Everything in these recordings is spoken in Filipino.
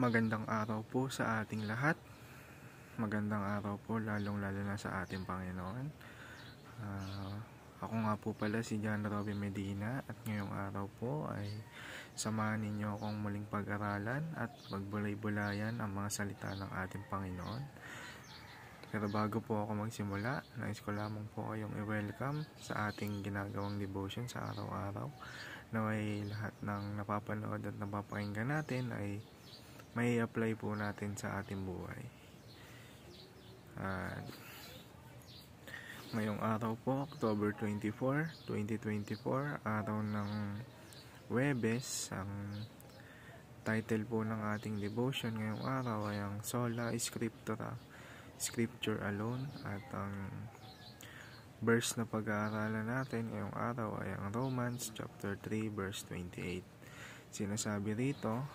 Magandang araw po sa ating lahat. Magandang araw po lalong-lalo na sa ating Panginoon. Ako nga po pala si John Robby Medina at ngayong araw po ay samahan ninyo akong muling pag-aralan at magbulay-bulayan ang mga salita ng ating Panginoon. Pero bago po ako magsimula, nais ko lamang po kayong i-welcome sa ating ginagawang devotion sa araw-araw. Naway lahat ng napapanood at napapakinggan natin ay may apply po natin sa ating buhay. Ngayong araw po, October 24, 2024, araw ng Huwebes. Ang title po ng ating devotion ngayong araw ay ang Sola Scriptura, Scripture Alone. At ang verse na pag-aaralan natin ngayong araw ay ang Romans chapter 3 verse 28. Sinasabi rito,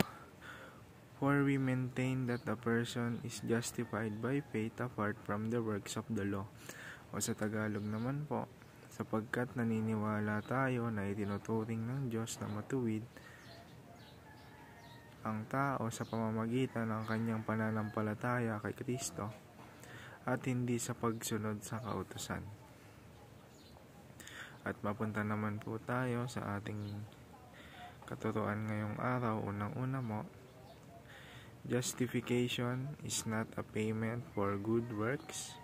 "For we maintain that a person is justified by faith apart from the works of the law." O sa Tagalog naman po, sapagkat naniniwala tayo na itinuturing ng Diyos na matuwid ang tao sa pamamagitan ng kanyang pananampalataya kay Kristo at hindi sa pagsunod sa kautusan. At mapunta naman po tayo sa ating katuruan ngayong araw. Unang-una mo, justification is not a payment for good works.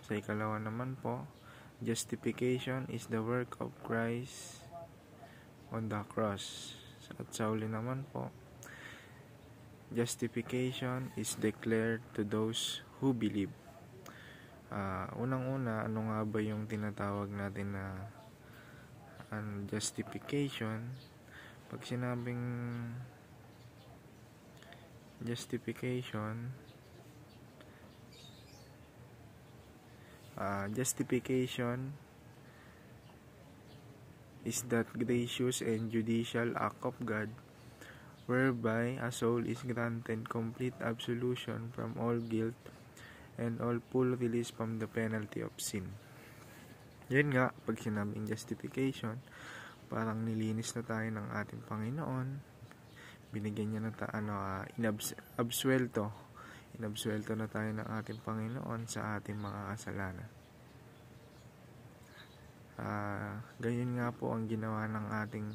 Sa ikalawa naman po, justification is the work of Christ on the cross. At sa uli naman po, justification is declared to those who believe. Unang-una, ano nga ba yung tinatawag natin na justification? Pag sinabing justification is that gracious and judicial act of God whereby a soul is granted complete absolution from all guilt and all full release from the penalty of sin. Yan nga, pag sinabing justification, parang nilinis na tayo ng ating Panginoon, binigyan niya na inabsuelto na tayo ng ating Panginoon sa ating mga kasalanan. Ganyan nga po ang ginawa ng ating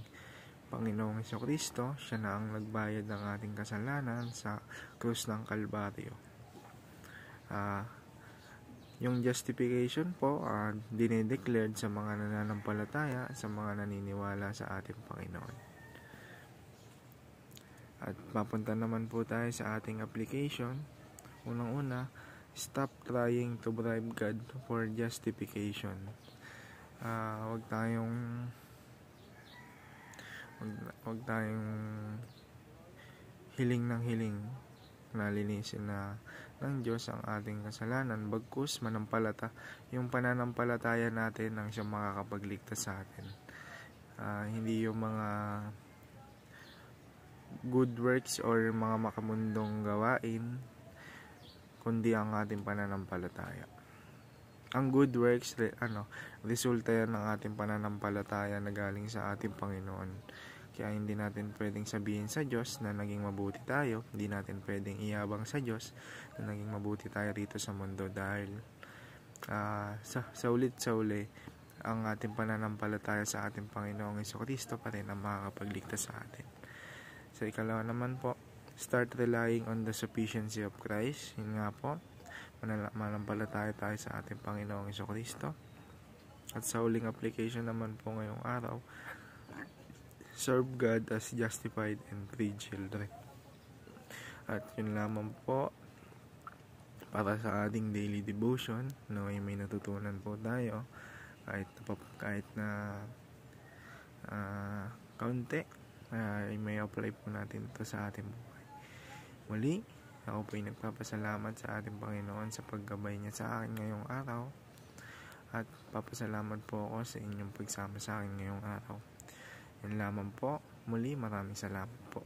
Panginoong Jesucristo. Siya na ang nagbayad ng ating kasalanan sa krus ng Kalbaryo. Yung justification po dinedeclared sa mga nananampalataya, sa mga naniniwala sa ating Panginoon. At mapunta naman po tayo sa ating application. Unang-una, stop trying to bribe God for justification. Huwag tayong hiling ng hiling na linisin na ng Diyos ang ating kasalanan, bagkus yung pananampalataya natin ang siyang makakapagligtas sa atin. Hindi yung mga good works or mga makamundong gawain, kundi ang ating pananampalataya. Ang good works, resulta yan ng ating pananampalataya na galing sa ating Panginoon. Kaya hindi natin pwedeng sabihin sa Diyos na naging mabuti tayo. Hindi natin pwedeng iyabang sa Diyos na naging mabuti tayo rito sa mundo. Dahil sa ulit-uli, ang ating pananampalataya sa ating Panginoong Jesucristo pa rin ang makakapagligtas sa atin. Sa ikalawa naman po, start relying on the sufficiency of Christ. Yun nga po, manampalataya tayo sa ating Panginoong Jesucristo. At sa huling application naman po ngayong araw, serve God as justified and free children. At yun lamang po para sa ating daily devotion. May natutunan po tayo kahit na kaunti. May apply po natin ito sa ating buhay. Muli, ako po ay nagpapasalamat sa ating Panginoon sa paggabay niya sa akin ngayong araw. At papasalamat po ako sa inyong pagsama sa akin ngayong araw. Yan lamang po. Muli, maraming salamat po.